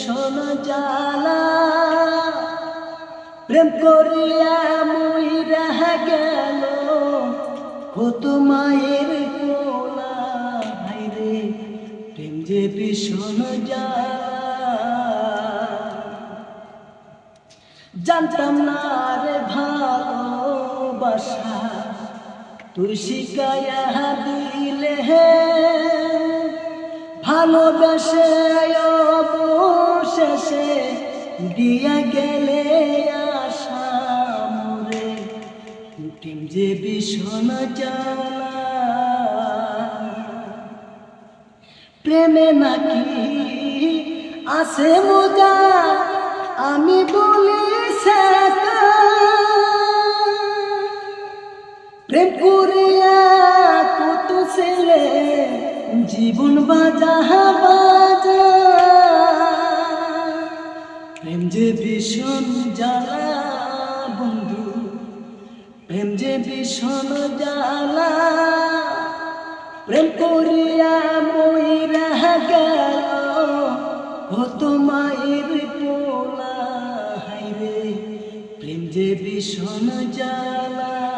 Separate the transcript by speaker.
Speaker 1: ভীষণ জ্বালা প্রেম করিয়া মইরা গেল কত মায়ের কোলা হায়রে প্রেম যে ভীষণ জ্বালা জানতাম না রে ভালোবাসা তুই শিখাইয়া দিলে ভালোবেসে অবশেষে দিয়া গেলে আশা মোরে প্রেম যে ভীষণ জ্বালা প্রেমে নাকি আছে মজা আমি বলি প্রেম করিয়া কত ছেলে জীবন বাজা বাজা প্রেম যে ভীষণ জ্বালা বন্ধু প্রেম যে ভীষণ জ্বালা প্রেম করিয়া মইরা গেল কত মায়ের পোলা হায়রে প্রেম যে ভীষণ জ্বালা।